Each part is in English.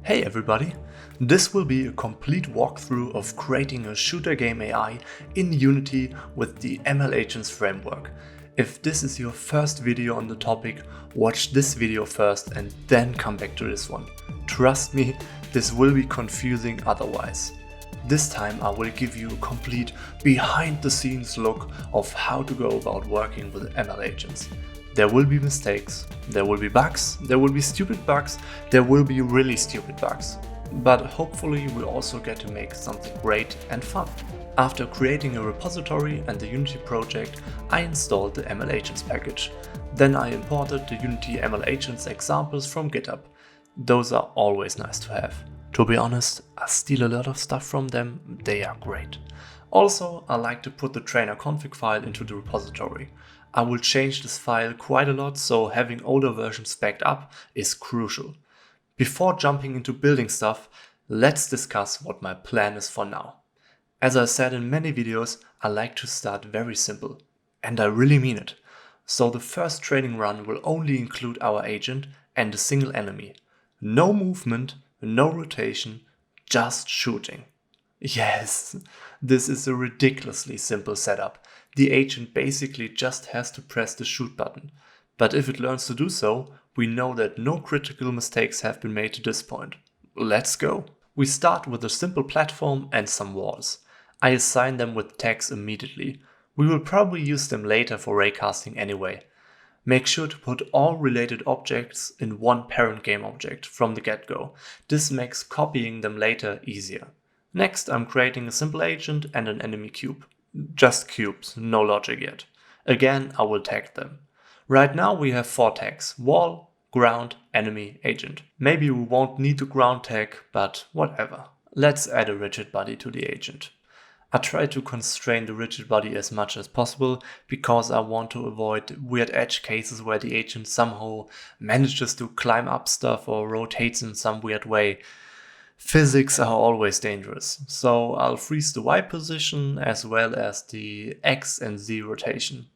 Hey everybody! This will be a complete walkthrough of creating a shooter game AI in Unity with the ML Agents framework. If this is your first video on the topic, watch this video first and then come back to this one. Trust me, this will be confusing otherwise. This time I will give you a complete behind the scenes look of how to go about working with ML agents. There will be mistakes, there will be bugs, there will be stupid bugs, there will be really stupid bugs. But hopefully we'll also get to make something great and fun. After creating a repository and the Unity project, I installed the ML Agents package. Then I imported the Unity ML Agents examples from GitHub. Those are always nice to have. To be honest, I steal a lot of stuff from them, they are great. Also, I like to put the trainer config file into the repository. I will change this file quite a lot, so having older versions backed up is crucial. Before jumping into building stuff, let's discuss what my plan is for now. As I said in many videos, I like to start very simple. And I really mean it. So the first training run will only include our agent and a single enemy. No movement, no rotation, just shooting. Yes, this is a ridiculously simple setup. The agent basically just has to press the shoot button. But if it learns to do so, we know that no critical mistakes have been made to this point. Let's go! We start with a simple platform and some walls. I assign them with tags immediately. We will probably use them later for raycasting anyway. Make sure to put all related objects in one parent game object from the get-go. This makes copying them later easier. Next, I'm creating a simple agent and an enemy cube. Just cubes, no logic yet. Again, I will tag them. Right now we have 4 tags: wall, ground, enemy, agent. Maybe we won't need the ground tag, but whatever. Let's add a rigid body to the agent. I try to constrain the rigid body as much as possible because I want to avoid weird edge cases where the agent somehow manages to climb up stuff or rotates in some weird way. Physics are always dangerous, so I'll freeze the Y position as well as the X and Z rotation.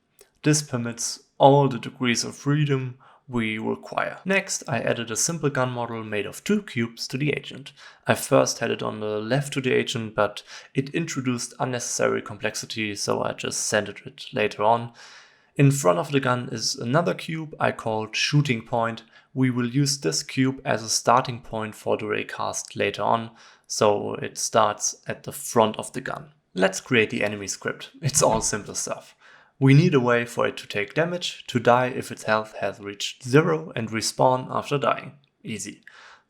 This permits all the degrees of freedom we require. Next, I added a simple gun model made of 2 cubes to the agent. I first had it on the left to the agent, but it introduced unnecessary complexity, so I just centered it later on. In front of the gun is another cube I called shooting point. We will use this cube as a starting point for the raycast later on, so it starts at the front of the gun. Let's create the enemy script. It's all simple stuff. We need a way for it to take damage, to die if its health has reached 0 and respawn after dying. Easy.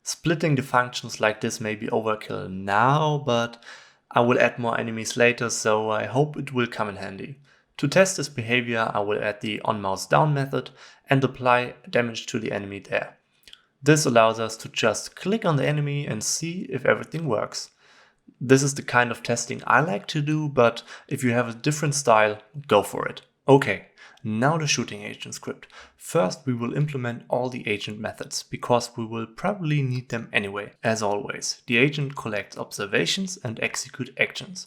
Splitting the functions like this may be overkill now, but I will add more enemies later, so I hope it will come in handy. To test this behavior, I will add the onMouseDown method and apply damage to the enemy there. This allows us to just click on the enemy and see if everything works. This is the kind of testing I like to do, but if you have a different style, go for it. Okay, now the shooting agent script. First we will implement all the agent methods, because we will probably need them anyway. As always, the agent collects observations and executes actions.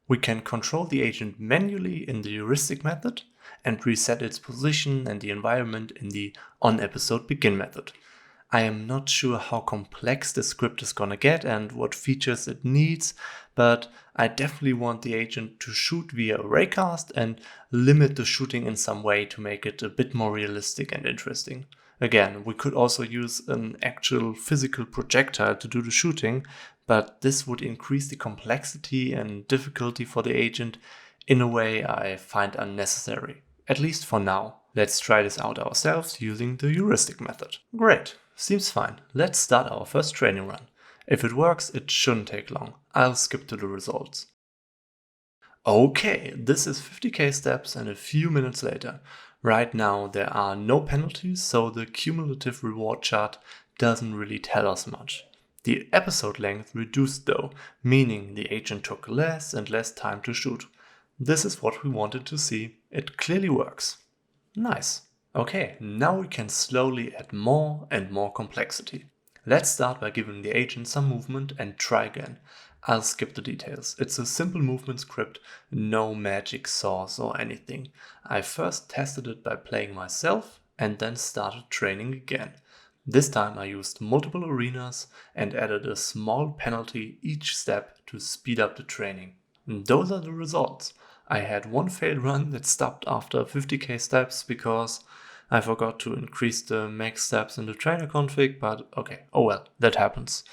We can control the agent manually in the heuristic method and reset its position and the environment in the onEpisodeBegin method. I am not sure how complex the script is gonna get and what features it needs, but I definitely want the agent to shoot via a raycast and limit the shooting in some way to make it a bit more realistic and interesting. Again, we could also use an actual physical projectile to do the shooting, but this would increase the complexity and difficulty for the agent in a way I find unnecessary. At least for now. Let's try this out ourselves using the heuristic method. Great, seems fine. Let's start our first training run. If it works, it shouldn't take long. I'll skip to the results. Okay, this is 50k steps and a few minutes later. Right now there are no penalties, so the cumulative reward chart doesn't really tell us much. The episode length reduced though, meaning the agent took less and less time to shoot. This is what we wanted to see. It clearly works. Nice. Okay, now we can slowly add more and more complexity. Let's start by giving the agent some movement and try again. I'll skip the details. It's a simple movement script, no magic sauce or anything. I first tested it by playing myself and then started training again. This time I used multiple arenas and added a small penalty each step to speed up the training. And those are the results. I had one failed run that stopped after 50k steps because I forgot to increase the max steps in the trainer config, but okay, oh well, that happens.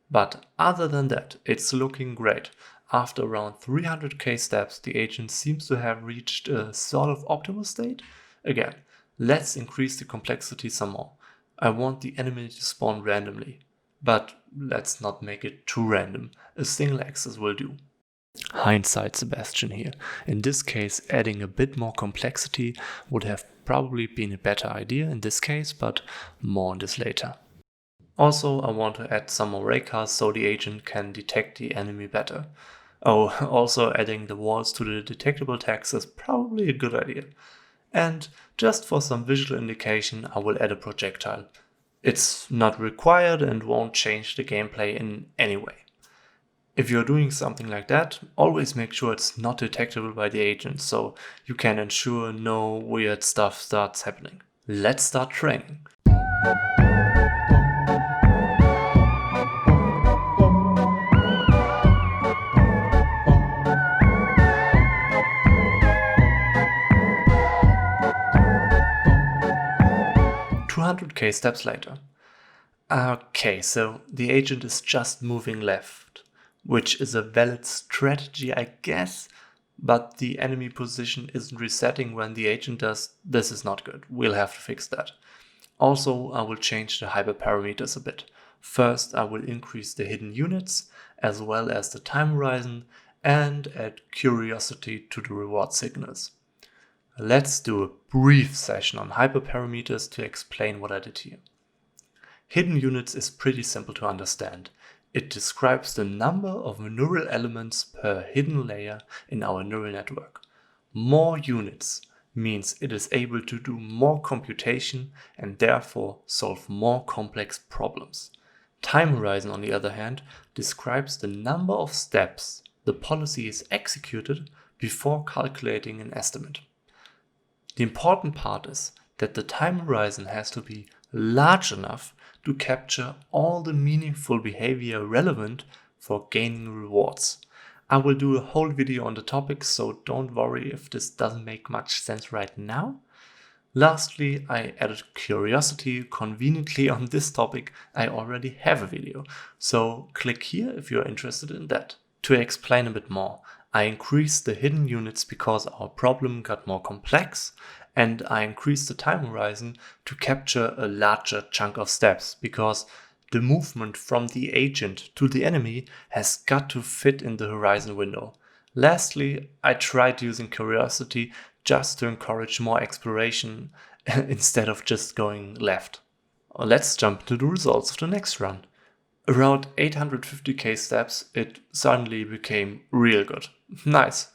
But other than that, it's looking great. After around 300k steps, the agent seems to have reached a sort of optimal state. Again, let's increase the complexity some more. I want the enemy to spawn randomly, but let's not make it too random. A single access will do. Hindsight Sebastian here. In this case, adding a bit more complexity would have probably been a better idea in this case, but more on this later. Also, I want to add some more raycars so the agent can detect the enemy better. Oh, also adding the walls to the detectable tags is probably a good idea. And just for some visual indication, I will add a projectile. It's not required and won't change the gameplay in any way. If you're doing something like that, always make sure it's not detectable by the agent so you can ensure no weird stuff starts happening. Let's start training. "200k steps later." Okay, so the agent is just moving left, which is a valid strategy, I guess, but the enemy position isn't resetting when the agent does. This is not good. We'll have to fix that. Also, I will change the hyperparameters a bit. First, I will increase the hidden units as well as the time horizon and add curiosity to the reward signals. Let's do a brief session on hyperparameters to explain what I did here. Hidden units is pretty simple to understand. It describes the number of neural elements per hidden layer in our neural network. More units means it is able to do more computation and therefore solve more complex problems. Time horizon, on the other hand, describes the number of steps the policy is executed before calculating an estimate. The important part is that the time horizon has to be large enough to capture all the meaningful behavior relevant for gaining rewards. I will do a whole video on the topic, so don't worry if this doesn't make much sense right now. Lastly, I added curiosity. Conveniently on this topic, I already have a video, so click here if you're interested in that. To explain a bit more, I increased the hidden units because our problem got more complex, and I increased the time horizon to capture a larger chunk of steps because the movement from the agent to the enemy has got to fit in the horizon window. Lastly, I tried using curiosity just to encourage more exploration instead of just going left. Let's jump to the results of the next run. Around 850k steps, it suddenly became real good. Nice.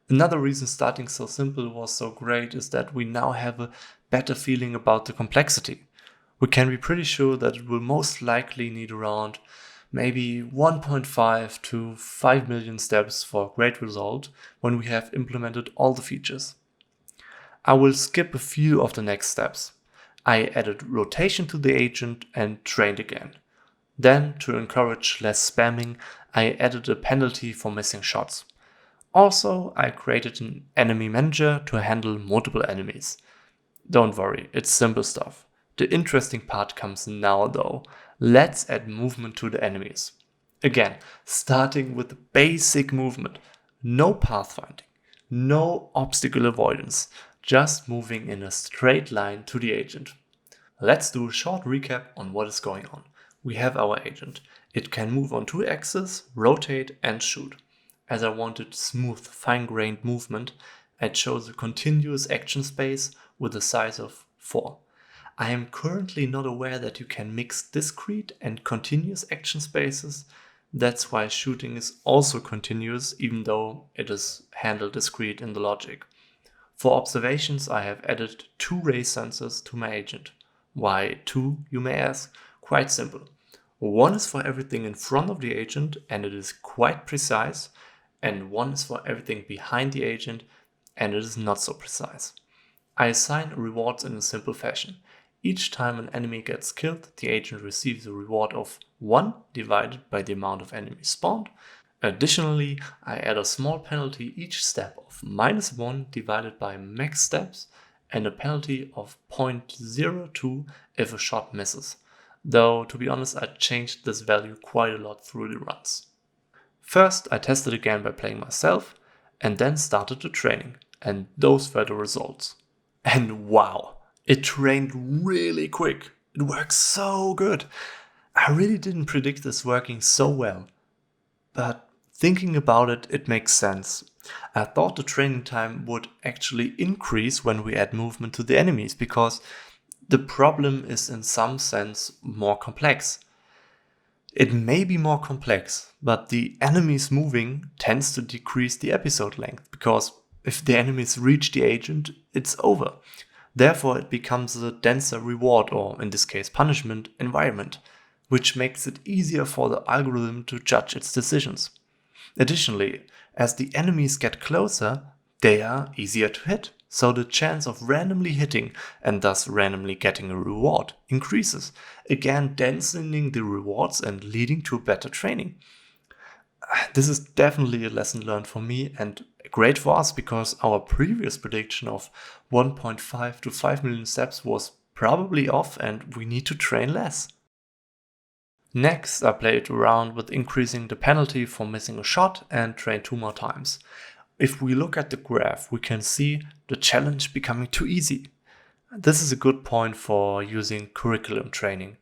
Another reason starting so simple was so great is that we now have a better feeling about the complexity. We can be pretty sure that it will most likely need around maybe 1.5 to 5 million steps for a great result when we have implemented all the features. I will skip a few of the next steps. I added rotation to the agent and trained again. Then, to encourage less spamming, I added a penalty for missing shots. Also, I created an enemy manager to handle multiple enemies. Don't worry, it's simple stuff. The interesting part comes now though. Let's add movement to the enemies. Again, starting with the basic movement. No pathfinding, no obstacle avoidance, just moving in a straight line to the agent. Let's do a short recap on what is going on. We have our agent. It can move on 2 axes, rotate and shoot. As I wanted smooth, fine-grained movement, I chose a continuous action space with a size of 4. I am currently not aware that you can mix discrete and continuous action spaces. That's why shooting is also continuous, even though it is handled discrete in the logic. For observations, I have added 2 ray sensors to my agent. Why 2, you may ask? Quite simple. One is for everything in front of the agent and it is quite precise, and one is for everything behind the agent and it is not so precise. I assign rewards in a simple fashion. Each time an enemy gets killed, the agent receives a reward of 1 divided by the amount of enemies spawned. Additionally, I add a small penalty each step of -1 divided by max steps and a penalty of 0.02 if a shot misses. Though, to be honest, I changed this value quite a lot through the runs. First, I tested again by playing myself, and then started the training, and those were the results. And wow, it trained really quick. It works so good. I really didn't predict this working so well. But thinking about it, it makes sense. I thought the training time would actually increase when we add movement to the enemies, because the problem is in some sense more complex. It may be more complex, but the enemies moving tends to decrease the episode length, because if the enemies reach the agent, it's over. Therefore, it becomes a denser reward, or in this case punishment, environment, which makes it easier for the algorithm to judge its decisions. Additionally, as the enemies get closer, they are easier to hit, so the chance of randomly hitting and thus randomly getting a reward increases, again densening the rewards and leading to better training. This is definitely a lesson learned for me and great for us, because our previous prediction of 1.5 to 5 million steps was probably off and we need to train less. Next, I played around with increasing the penalty for missing a shot and trained 2 more times. If we look at the graph, we can see the challenge becoming too easy. This is a good point for using curriculum training.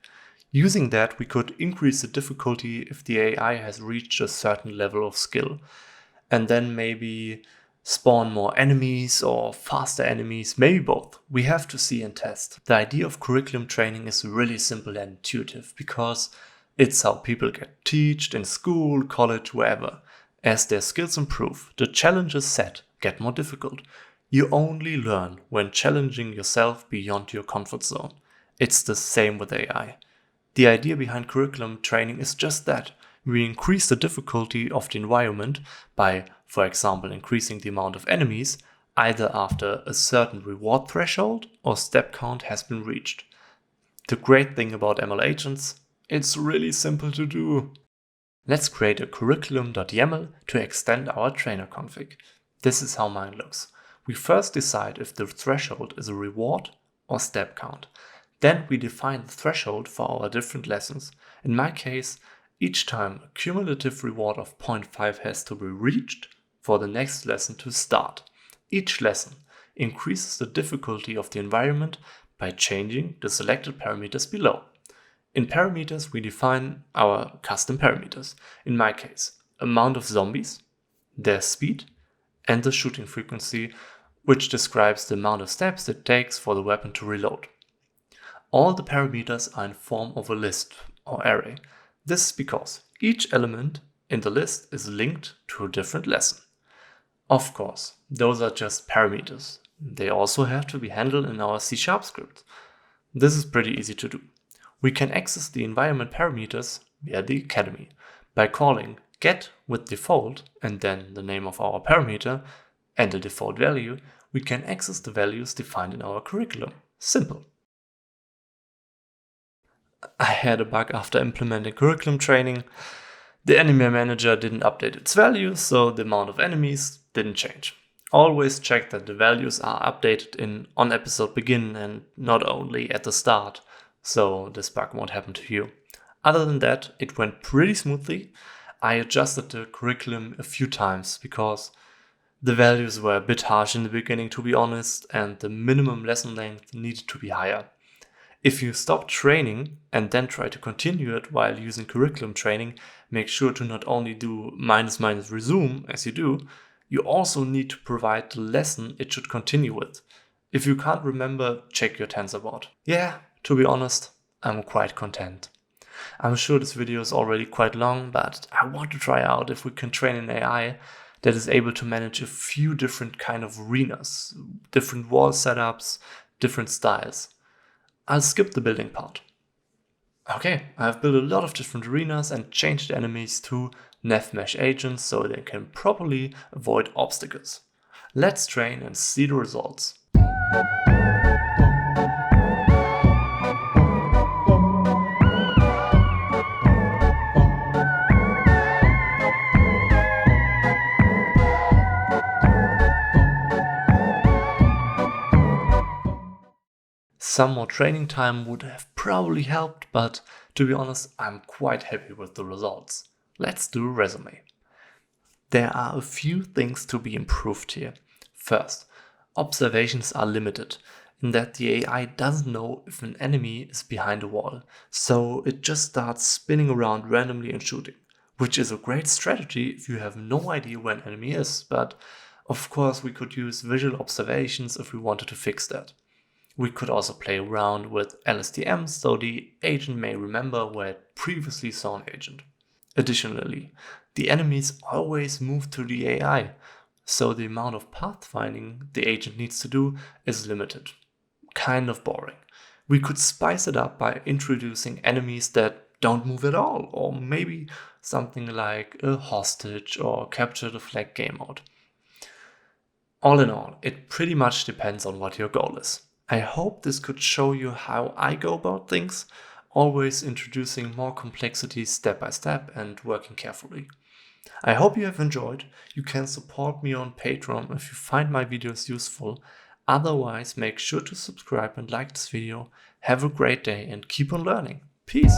Using that, we could increase the difficulty if the AI has reached a certain level of skill, and then maybe spawn more enemies or faster enemies, maybe both. We have to see and test. The idea of curriculum training is really simple and intuitive, because it's how people get taught in school, college, wherever. As their skills improve, the challenges set get more difficult. You only learn when challenging yourself beyond your comfort zone. It's the same with AI. The idea behind curriculum training is just that. We increase the difficulty of the environment by, for example, increasing the amount of enemies, either after a certain reward threshold or step count has been reached. The great thing about ML agents, it's really simple to do. Let's create a curriculum.yaml to extend our trainer config. This is how mine looks. We first decide if the threshold is a reward or step count. Then we define the threshold for our different lessons. In my case, each time a cumulative reward of 0.5 has to be reached for the next lesson to start. Each lesson increases the difficulty of the environment by changing the selected parameters below. In parameters, we define our custom parameters. In my case, amount of zombies, their speed, and the shooting frequency, which describes the amount of steps it takes for the weapon to reload. All the parameters are in form of a list or array. This is because each element in the list is linked to a different lesson. Of course, those are just parameters. They also have to be handled in our C# script. This is pretty easy to do. We can access the environment parameters via the Academy by calling get with default and then the name of our parameter and the default value. We can access the values defined in our curriculum. Simple. I had a bug after implementing curriculum training. The enemy manager didn't update its values, so the amount of enemies didn't change. Always check that the values are updated in on episode begin and not only at the start, so this bug won't happen to you. Other than that, it went pretty smoothly. I adjusted the curriculum a few times because the values were a bit harsh in the beginning, to be honest, and the minimum lesson length needed to be higher. If you stop training and then try to continue it while using curriculum training, make sure to not only do -- resume as you do, you also need to provide the lesson it should continue with. If you can't remember, check your TensorBoard. Yeah, to be honest, I'm quite content. I'm sure this video is already quite long, but I want to try out if we can train an AI that is able to manage a few different kind of arenas, different wall setups, different styles. I'll skip the building part. Okay, I've built a lot of different arenas and changed the enemies to nav mesh agents so they can properly avoid obstacles. Let's train and see the results. Some more training time would have probably helped, but to be honest, I'm quite happy with the results. Let's do a resume. There are a few things to be improved here. First, observations are limited in that the AI doesn't know if an enemy is behind a wall, so it just starts spinning around randomly and shooting, which is a great strategy if you have no idea where an enemy is, but of course we could use visual observations if we wanted to fix that. We could also play around with LSTMs so the agent may remember where it previously saw an agent. Additionally, the enemies always move to the AI, so the amount of pathfinding the agent needs to do is limited. Kind of boring. We could spice it up by introducing enemies that don't move at all, or maybe something like a hostage or capture the flag game mode. All in all, it pretty much depends on what your goal is. I hope this could show you how I go about things, always introducing more complexity step by step and working carefully. I hope you have enjoyed. You can support me on Patreon if you find my videos useful. Otherwise, make sure to subscribe and like this video. Have a great day and keep on learning. Peace!